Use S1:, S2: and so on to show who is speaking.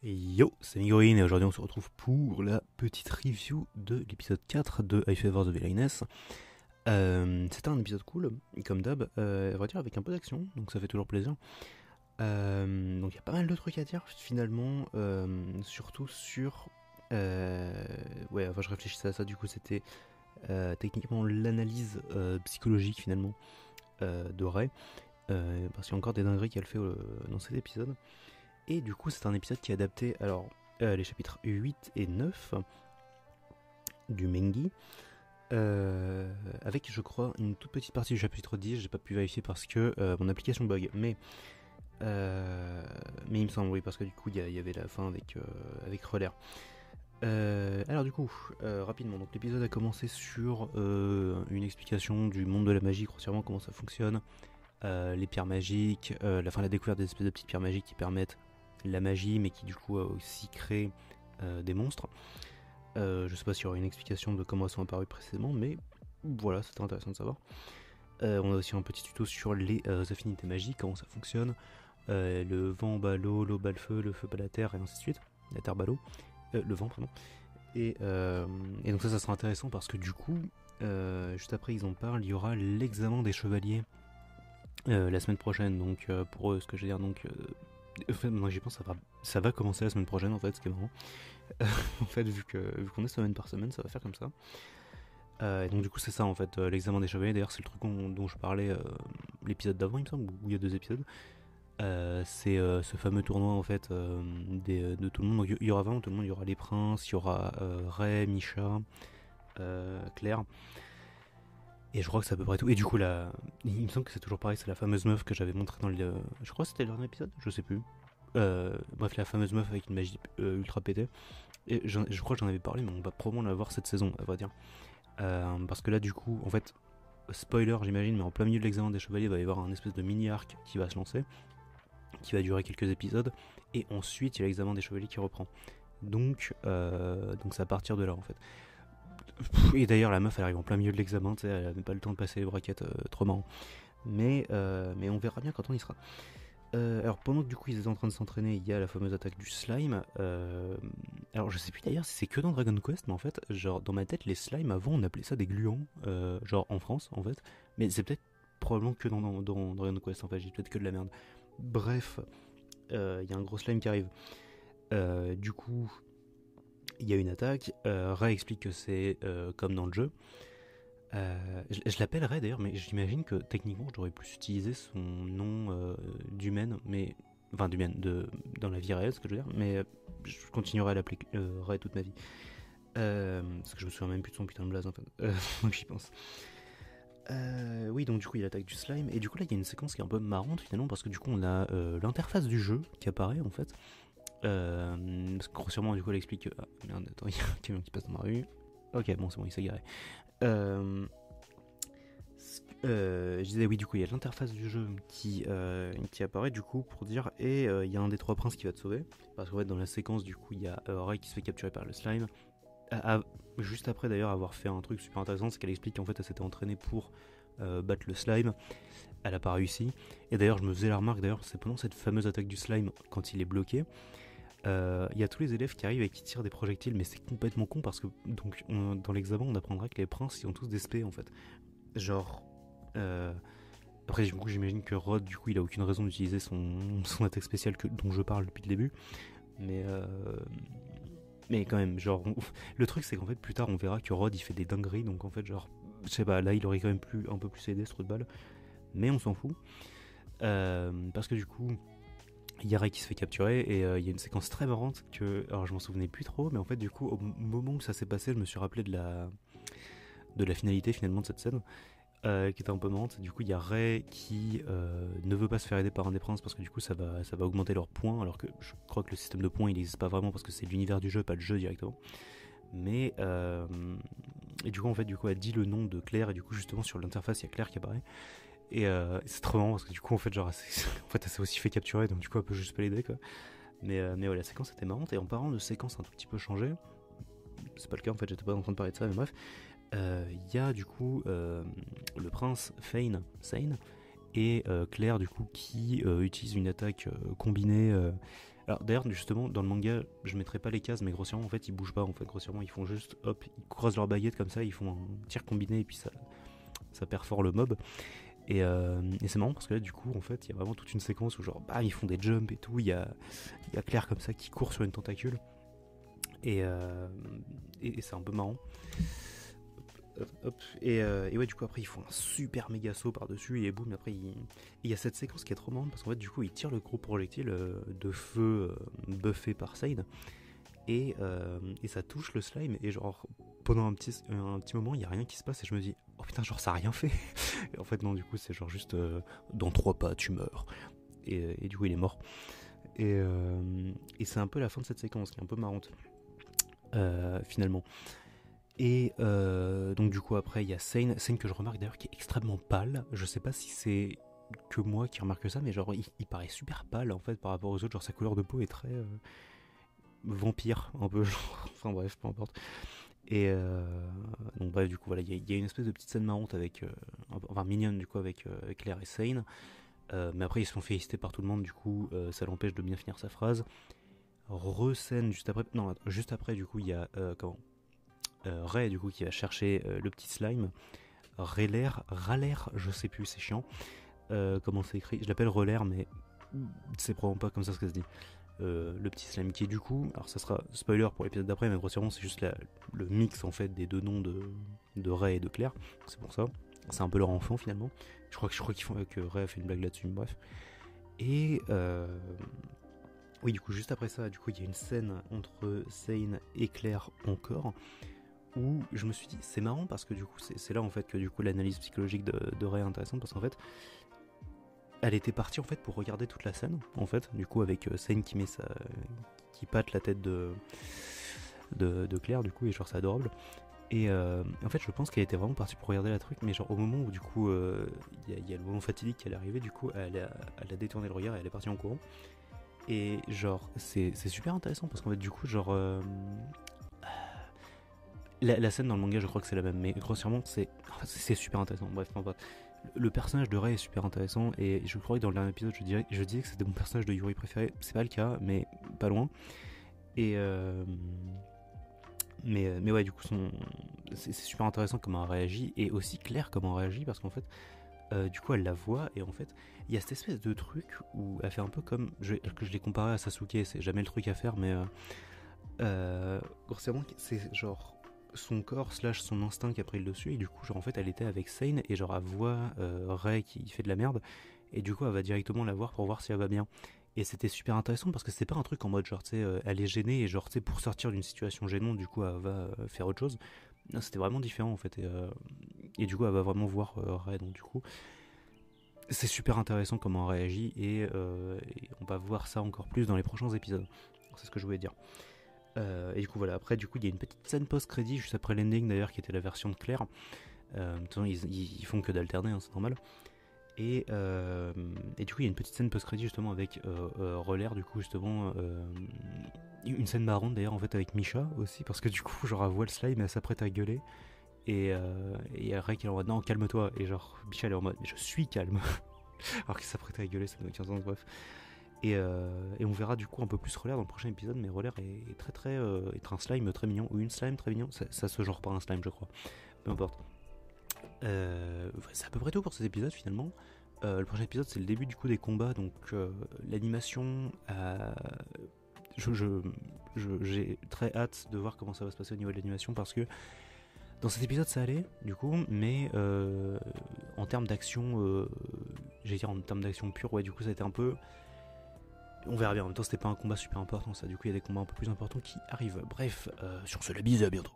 S1: Yo, c'est Migorine et aujourd'hui on se retrouve pour la petite review de l'épisode 4 de I Favor the Villainess. C'était un épisode cool, comme d'hab, à vrai dire avec un peu d'action, donc ça fait toujours plaisir. Donc il y a pas mal de trucs à dire finalement, surtout sur... ouais, enfin je réfléchissais à ça, du coup c'était techniquement l'analyse psychologique finalement de Ray, parce qu'il y a encore des dingueries qu'elle fait dans cet épisode. Et du coup, c'est un épisode qui est adapté, alors, les chapitres 8 et 9 du Mengi, avec, je crois, une toute petite partie du chapitre 10, j'ai pas pu vérifier parce que mon application bug, mais il me semble, oui, parce que du coup, il y avait la fin avec Roller. Alors du coup, rapidement, donc l'épisode a commencé sur une explication du monde de la magie, grossièrement comment ça fonctionne, les pierres magiques, la découverte des espèces de petites pierres magiques qui permettent la magie, mais qui du coup a aussi créé des monstres. Je sais pas s'il y aura une explication de comment elles sont apparues précédemment, mais voilà, c'était intéressant de savoir. On a aussi un petit tuto sur les affinités magiques, comment ça fonctionne. Le vent bat l'eau bat le feu bat la terre, et ainsi de suite. La terre bat l'eau, le vent, pardon. Et donc ça sera intéressant parce que du coup, juste après ils en parlent, il y aura l'examen des chevaliers la semaine prochaine. Donc pour eux, ce que je veux dire, donc en fait, maintenant que j'y pense, ça va commencer la semaine prochaine en fait, ce qui est marrant. En fait, vu qu'on est semaine par semaine, ça va faire comme ça. Et donc du coup c'est ça en fait, l'examen des chevaliers. D'ailleurs c'est le truc dont je parlais l'épisode d'avant il me semble, où il y a 2 épisodes. C'est ce fameux tournoi en fait de tout le monde. Donc il y aura vraiment tout le monde, il y aura les princes, il y aura Ray, Misha, Claire. Et je crois que c'est à peu près tout. Et du coup là, il me semble que c'est toujours pareil, c'est la fameuse meuf que j'avais montrée dans le... Je crois que c'était le dernier épisode, je sais plus. Bref, la fameuse meuf avec une magie ultra pétée. Et je crois que j'en avais parlé, mais on va probablement la voir cette saison, à vrai dire. Parce que là, du coup, en fait, spoiler, j'imagine, mais en plein milieu de l'examen des chevaliers, il va y avoir un espèce de mini-arc qui va se lancer, qui va durer quelques épisodes, et ensuite, il y a l'examen des chevaliers qui reprend. Donc c'est à partir de là, en fait. Et d'ailleurs, la meuf, elle arrive en plein milieu de l'examen, tu sais, elle n'a même pas le temps de passer les braquettes, trop marrant. Mais on verra bien quand on y sera. Alors pendant que du coup ils étaient en train de s'entraîner, il y a la fameuse attaque du slime. Alors je sais plus d'ailleurs si c'est que dans Dragon Quest, mais en fait, genre dans ma tête, les slimes avant on appelait ça des gluants, genre en France en fait. Mais c'est peut-être probablement que dans Dragon Quest en fait, j'ai peut-être que de la merde. Bref, il y a un gros slime qui arrive. Du coup, il y a une attaque. Ray explique que c'est comme dans le jeu. Je l'appellerais d'ailleurs, mais j'imagine que techniquement je devrais plus utiliser son nom d'humaine, mais enfin d'humaine dans la vie réelle, ce que je veux dire, mais je continuerai à l'appeler Ray toute ma vie, parce que je me souviens même plus de son putain de blaze en fait, donc j'y pense. Oui, donc du coup il y a l'attaque du slime, et du coup là il y a une séquence qui est un peu marrante finalement, parce que du coup on a l'interface du jeu qui apparaît en fait, parce que grossièrement du coup elle explique que... Ah merde, attends, il y a un camion qui passe dans ma rue. Ok, bon c'est bon, il s'est garé. Euh, je disais oui, du coup il y a l'interface du jeu qui apparaît du coup pour dire et il y a un des trois princes qui va te sauver, parce qu'en fait dans la séquence du coup il y a Ray qui se fait capturer par le slime. Juste après d'ailleurs avoir fait un truc super intéressant, c'est qu'elle explique qu'en fait elle s'était entraînée pour battre le slime, elle a pas réussi. Et d'ailleurs je me faisais la remarque, d'ailleurs c'est pendant cette fameuse attaque du slime quand il est bloqué, il y a tous les élèves qui arrivent et qui tirent des projectiles, mais c'est complètement con parce que donc dans l'examen on apprendra que les princes ils ont tous des spés en fait, genre euh, après, du coup, j'imagine que Rod, du coup, il a aucune raison d'utiliser son attaque spéciale dont je parle depuis le début. Mais, euh, mais quand même, genre, le truc, c'est qu'en fait, plus tard, on verra que Rod, il fait des dingueries. Donc, en fait, genre, je sais pas, là, il aurait quand même un peu plus aidé ce trou de balle. Mais on s'en fout. Parce que du coup, il y a Ray qui se fait capturer. Et il y a une séquence très marrante que. Alors, je m'en souvenais plus trop. Mais en fait, du coup, au moment où ça s'est passé, je me suis rappelé de la finalité finalement de cette scène. Qui était un peu marrante. Du coup, il y a Ray qui ne veut pas se faire aider par un des princes parce que du coup, ça va augmenter leurs points. Alors que je crois que le système de points il n'existe pas vraiment parce que c'est l'univers du jeu, pas le jeu directement. Mais et du coup, en fait, elle dit le nom de Claire et du coup, justement, sur l'interface, il y a Claire qui apparaît. Et c'est trop marrant parce que du coup, en fait, genre, en fait, elle s'est aussi fait capturer donc du coup, elle peut juste pas l'aider quoi. Mais ouais, la séquence était marrante. Et en parlant de séquences un tout petit peu changées, c'est pas le cas en fait, j'étais pas en train de parler de ça, mais bref. Il y a du coup le prince Sane et Claire du coup qui utilise une attaque combinée Alors d'ailleurs justement dans le manga je mettrai pas les cases mais grossièrement en fait ils bougent pas en fait, grossièrement ils font juste hop, ils croisent leur baguette comme ça, ils font un tir combiné et puis ça perfore le mob. Et c'est marrant parce que là du coup en fait il y a vraiment toute une séquence où genre bah ils font des jumps et tout, il y a Claire comme ça qui court sur une tentacule et c'est un peu marrant. Hop. Et ouais du coup après ils font un super méga saut par dessus et boum après il y a cette séquence qui est trop marrante parce qu'en fait du coup ils tirent le gros projectile de feu buffé par Sane et ça touche le slime et genre pendant un petit moment il y a rien qui se passe et je me dis oh putain genre ça a rien fait et en fait non du coup c'est genre juste dans 3 pas tu meurs et du coup il est mort et c'est un peu la fin de cette séquence qui est un peu marrante finalement. Et donc du coup après il y a Sane que je remarque d'ailleurs qui est extrêmement pâle. Je sais pas si c'est que moi qui remarque ça, mais genre il paraît super pâle en fait par rapport aux autres. Genre sa couleur de peau est très vampire un peu. Genre. Enfin bref, peu importe. Et donc bref du coup voilà il y a une espèce de petite scène marrante avec enfin mignonne du coup avec Claire et Sane. Mais après ils se font féliciter par tout le monde du coup ça l'empêche de bien finir sa phrase. Re-scène juste après. Non juste après du coup il y a Ray du coup qui va chercher le petit slime. Ralaire, je sais plus, c'est chiant. Comment c'est écrit? Je l'appelle Relaire, mais c'est probablement pas comme ça ce que se dit. Le petit slime qui est du coup, alors ça sera spoiler pour l'épisode d'après, mais grossièrement c'est juste le mix en fait des deux noms de Ray et de Claire. C'est pour ça. C'est un peu leur enfant finalement. Je crois qu'ils font que Ray a fait une blague là-dessus. Bref. Et oui du coup juste après ça, du coup il y a une scène entre Sane et Claire encore. Où je me suis dit c'est marrant parce que du coup c'est là en fait que du coup l'analyse psychologique de Ray est intéressante parce qu'en fait elle était partie en fait pour regarder toute la scène en fait du coup avec Sane qui patte la tête de Claire du coup et genre c'est adorable et en fait je pense qu'elle était vraiment partie pour regarder la truc mais genre au moment où du coup il y a le moment fatidique qui est arrivé du coup elle a détourné le regard et elle est partie en courant et genre c'est super intéressant parce qu'en fait du coup genre la scène dans le manga, je crois que c'est la même, mais grossièrement, c'est super intéressant. Bref, le personnage de Rei est super intéressant, et je crois que dans le dernier épisode, je disais que c'était mon personnage de Yuri préféré. C'est pas le cas, mais pas loin. Et mais ouais, du coup, c'est super intéressant comment elle réagit, et aussi Claire comment elle réagit, parce qu'en fait, du coup, elle la voit, et en fait, il y a cette espèce de truc où elle fait un peu comme que je l'ai comparé à Sasuke. C'est jamais le truc à faire, mais grossièrement, c'est genre son corps / son instinct qui a pris le dessus et du coup genre en fait elle était avec Sane et genre elle voit Ray qui fait de la merde et du coup elle va directement la voir pour voir si elle va bien et c'était super intéressant parce que c'était pas un truc en mode genre tu sais elle est gênée et genre tu sais pour sortir d'une situation gênante du coup elle va faire autre chose. Non, c'était vraiment différent en fait et du coup elle va vraiment voir Ray donc du coup c'est super intéressant comment elle réagit et on va voir ça encore plus dans les prochains épisodes. C'est ce que je voulais dire. Et du coup voilà, après du coup il y a une petite scène post-crédit juste après l'ending d'ailleurs qui était la version de Claire. Ils font que d'alterner, hein, c'est normal. Et du coup il y a une petite scène post-crédit justement avec Relaire du coup justement une scène marrante d'ailleurs en fait avec Misha aussi parce que du coup genre elle voit le slime et elle s'apprête à gueuler et Ray qui est en mode non calme-toi et genre Misha elle est en mode mais je suis calme alors qu'il s'apprête à gueuler ça n'a aucun sens bref. Et on verra du coup un peu plus Relaire dans le prochain épisode, mais Relaire est très très est un slime très mignon ou une slime très mignon, ça se genre pas un slime je crois, peu importe. C'est à peu près tout pour cet épisode finalement. Le prochain épisode c'est le début du coup des combats, donc l'animation, j'ai très hâte de voir comment ça va se passer au niveau de l'animation parce que dans cet épisode ça allait du coup, mais en termes d'action, j'allais dire en termes d'action pure, ouais du coup ça a été un peu. On verra bien, en même temps c'était pas un combat super important ça, du coup il y a des combats un peu plus importants qui arrivent. Bref, sur ce la bise et à bientôt.